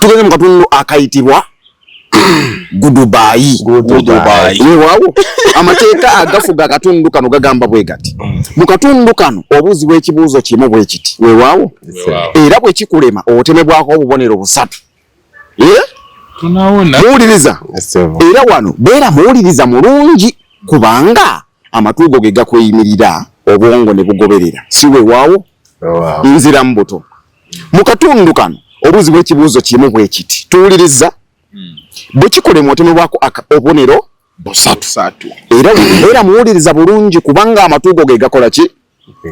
tugende mu katundu akayitibwa Gudubayi. Weewaawo amateeka agafuga akatundu kano gagamba bwe gati. Mu katundu kano obuuzibwa ekibuuzo kimu bwe kiti. Weewaawo era bwe kikulema otemebwako obubonero busatu. Tunaona muwuliriza era wano beera muwuliriza mulungi kubanga amatuugo ge gakweyimirira obwongo ne bugoberera. Si weewaawo nzira mbuto. Mu katundu kano obuuzibwa ekibuuzo kimu bwe kiti. Tuwuliriza bwe kikulema otemebwako obubonero busatu. Era muwuliriza bulungi kubanga amatuugo ge gakola ki?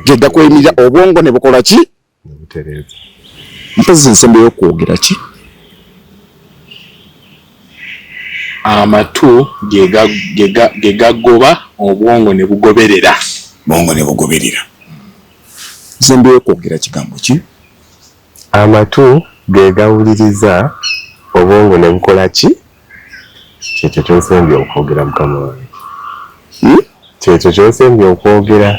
Ge gakweyimirira obwongo ne bukola ki? Mpozzi ensembe y'okwogera ki? Amatu ge gagoba obwongo ne bugoberera. Bongo ne bugoberera. Ensembe y'okwogera kigambo ki? Amatu ge gawuliriza obwongo ne bukola ki? Kyekyo ky'osembye okwogera mukama wange. Kyekyo ky'osembye okwogera.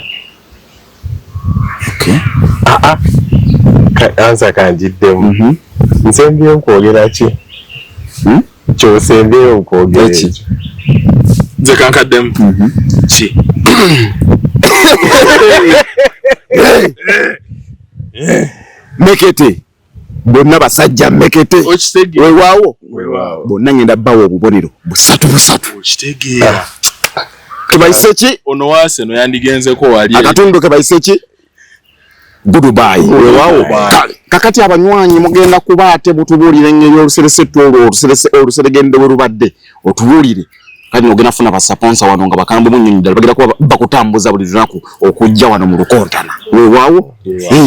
Ansa kanjiddemu. Nsembye okwogera ki? Ky'osembye okwogera ekyo. Nze kankaddemu. Ki? Mekete. Bonna basajja mekete. Weewaawo bonna ngenda bbawo obubonero busatu. Okitegeera. Kebayise ki? Ono waase no yandigenzeko wali. Akatundu kebayise ki? Gudubayi. Weewaawo. Kakati abanywanyi mugenda kuba ate butubuulire engeri oluseresettu olwo oluseregende bwe lubadde otubuulire. Kati ogenda funa basaponsa wano nga bakambwe munnyonyi ddala bagenda kuba bakutambuza buli lunaku okujja wano mu lukontana. Weewaawo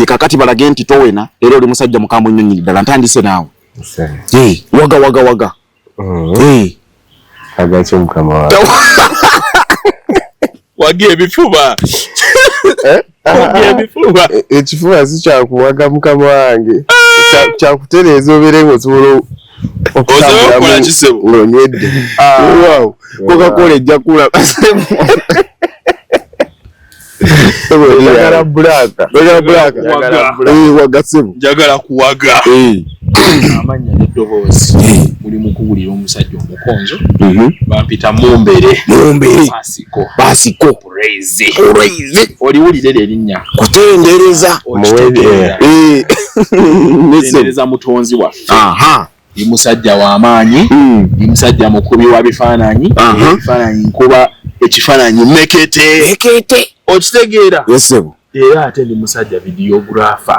kakati balage nti towena era oli musajja mukambwe nnyonyi ddala ntandise naawe. Waga. Agakyo mukama wange. Wagira ebifuba. Ekifuba si kyakuwaga mukama wange. Kyakutereeza obeere ng'osobola okutambula ng'onywedde. Wow. Coca-Cola ejja kula. Njagala bulaka. Wagasebo. Njagala kuwaga. Amanya n'eddoboozi. Muli mu kuwulira omusajja omukonzo. Bampita Mumbere. Basiko. Praise. Oliwulire erinnya. Kutendereza. Kutendereza mutonzi waffe. Ndi musajja w'amaanyi. Ndi musajja mukubi wa bifaananyi. Ebifaananyi nkuba ekifaananyi mekete. Okitegeera? Yesebo. Era ate ndi musajja videographer.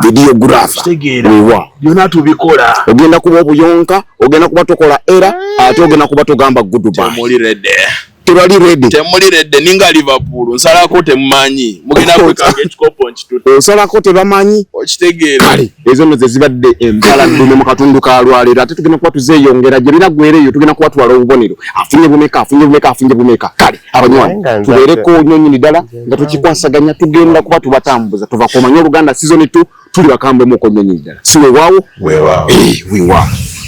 Okitegeera? Byonna tubikola. Ogenda kuba obuyonka, ogenda kuba tokola era, ate ogenda kuba togamba Gudubayi. Temuli redde ninga Liverpool nsalako temumanyi mugenda kwekanga ekikopo nkitutte osalako tebamanyi okitegeera kale ezo nze zibadde empala dume mu katundu ka lwalero ate tugenda kuba tuzeeyongera gye bina gwereyo tugenda kuba twala obubonero afunye bumeka kale abanywanyi tubeereko nnyonyi ddala nga tukikwasaganya tugenda kuba tubatambuza tuva ku Manyi Oluganda season 2 tuli bakambwe muko nnyonyi ddala si weewaawo weewaawo